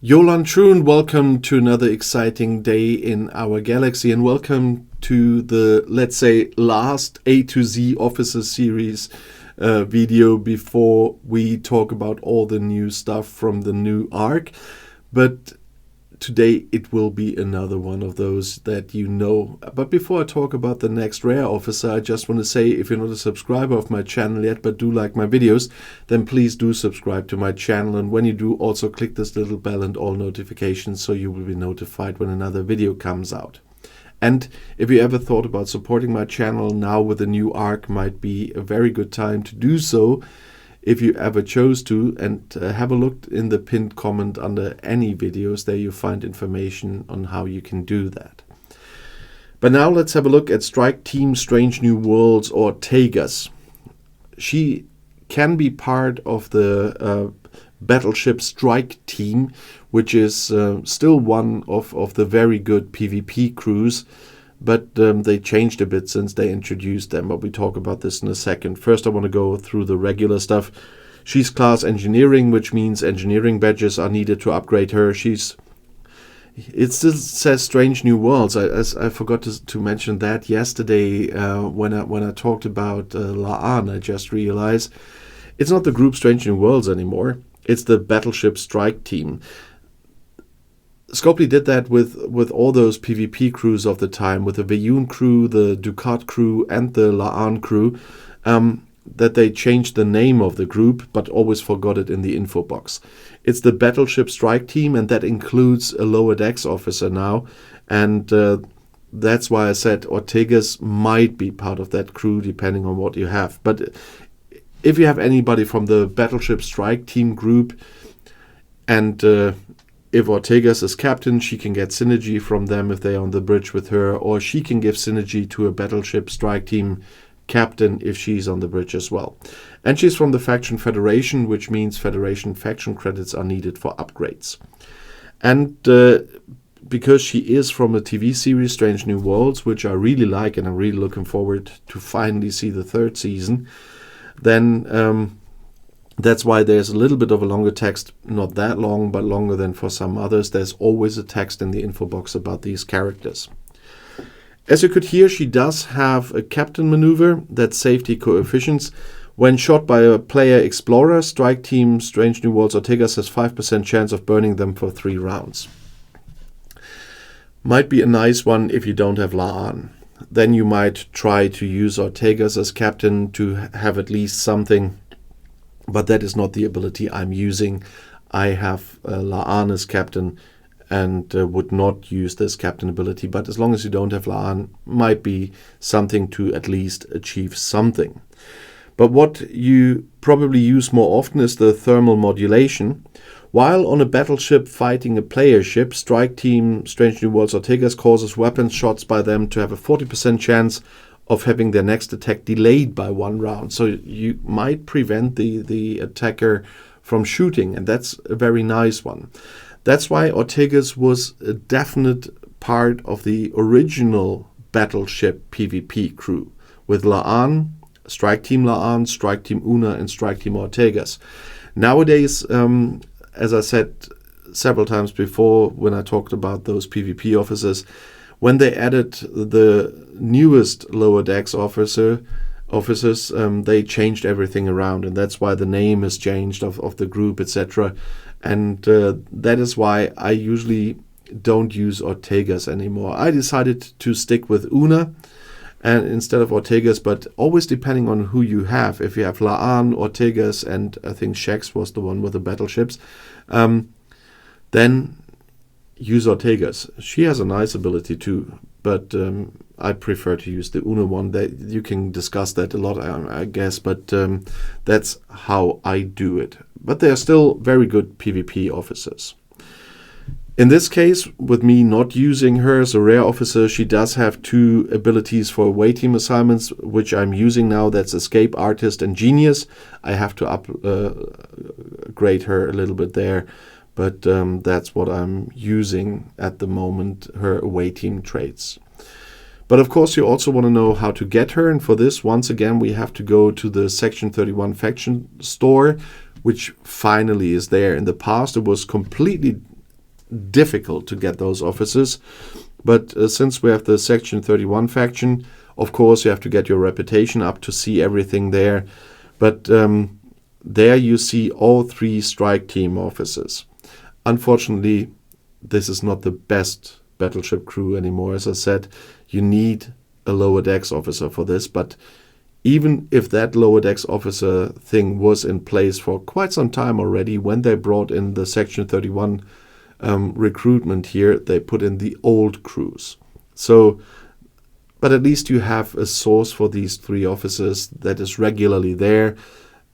Yolan Trun, welcome to another exciting day in our galaxy, and welcome to the, let's say, last A to Z Officer series video before we talk about all the new stuff from the new arc. But today it will be another one of those that you know. But before I talk about the next rare officer, I just want to say, if you're not a subscriber of my channel yet but do like my videos, then please do subscribe to my channel, and when you do, also click this little bell and all notifications so you will be notified when another video comes out. And if you ever thought about supporting my channel, now with the new arc might be a very good time to do so, if you ever chose to, and have a look in the pinned comment under any videos. There you find information on how you can do that. But now let's have a look at Strike Team Strange New Worlds Ortegas. She can be part of the Battleship Strike Team, which is still one of the very good PvP crews. But they changed a bit since they introduced them, but we talk about this in a second. First, I want to go through the regular stuff. She's class engineering, which means engineering badges are needed to upgrade her. It still says Strange New Worlds. I forgot to mention that yesterday when I talked about La'an. I just realized it's not the group Strange New Worlds anymore. It's the Battleship Strike Team. Scopely did that with all those PvP crews of the time, with the Veyun crew, the Dukat crew, and the La'an crew, that they changed the name of the group, but always forgot it in the info box. It's the Battleship Strike Team, and that includes a lower decks officer now, and that's why I said Ortegas might be part of that crew, depending on what you have. But if you have anybody from the Battleship Strike Team group, and if Ortegas is captain, she can get synergy from them if they're on the bridge with her, or she can give synergy to a Battleship Strike Team captain if she's on the bridge as well. And she's from the Faction Federation, which means Federation faction credits are needed for upgrades. And because she is from a TV series, Strange New Worlds, which I really like, and I'm really looking forward to finally see the third season, then that's why there's a little bit of a longer text, not that long, but longer than for some others. There's always a text in the info box about these characters. As you could hear, she does have a captain maneuver, that's safety coefficients. When shot by a player explorer, Strike Team Strange New Worlds Ortegas has 5% chance of burning them for 3 rounds. Might be a nice one if you don't have La'an. Then you might try to use Ortegas as captain to have at least something. But that is not the ability I'm using. I have La'an as captain and would not use this captain ability. But as long as you don't have La'an, might be something to at least achieve something. But what you probably use more often is the thermal modulation. While on a battleship fighting a player ship, Strike Team Strange New Worlds Ortegas causes weapon shots by them to have a 40% chance of having their next attack delayed by 1 round. So you might prevent the attacker from shooting, and that's a very nice one. That's why Ortegas was a definite part of the original Battleship PvP crew, with La'an, Strike Team La'an, Strike Team Una, and Strike Team Ortegas. Nowadays, as I said several times before when I talked about those PvP officers, when they added the newest lower decks officers, they changed everything around, and that's why the name has changed of the group, etc. And that is why I usually don't use Ortegas anymore. I decided to stick with Una and instead of Ortegas, but always depending on who you have. If you have La'an, Ortegas, and I think Shex was the one with the battleships, then use Ortegas. She has a nice ability too, but I prefer to use the Una one. That you can discuss that a lot, I guess, but that's how I do it. But they are still very good PvP officers. In this case, with me not using her as a rare officer, she does have 2 abilities for away team assignments, which I'm using now. That's Escape, Artist, and Genius. I have to upgrade her a little bit there. But that's what I'm using at the moment, her away team traits. But of course, you also want to know how to get her. And for this, once again, we have to go to the Section 31 faction store, which finally is there. In the past, it was completely difficult to get those officers. But since we have the Section 31 faction, of course you have to get your reputation up to see everything there. But there you see all 3 strike team officers. Unfortunately, this is not the best battleship crew anymore. As I said, you need a lower decks officer for this, but even if that lower decks officer thing was in place for quite some time already, when they brought in the Section 31 recruitment here, they put in the old crews. So, but at least you have a source for these 3 officers that is regularly there,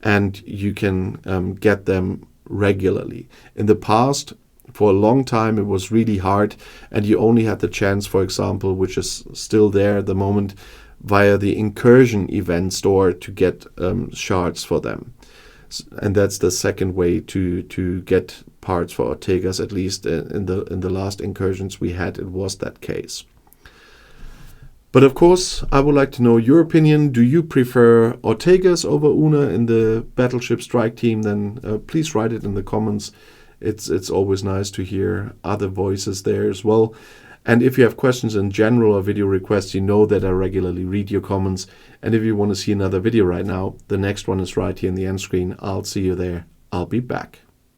and you can get them regularly. In the past, for a long time, it was really hard, and you only had the chance, for example, which is still there at the moment, via the incursion event store to get shards for them. And that's the second way to get parts for Ortegas, at least in the last incursions we had, it was that case. But of course, I would like to know your opinion. Do you prefer Ortegas over Una in the Battleship Strike Team? Then please write it in the comments. It's always nice to hear other voices there as well. And if you have questions in general or video requests, you know that I regularly read your comments. And if you want to see another video right now, the next one is right here in the end screen. I'll see you there. I'll be back.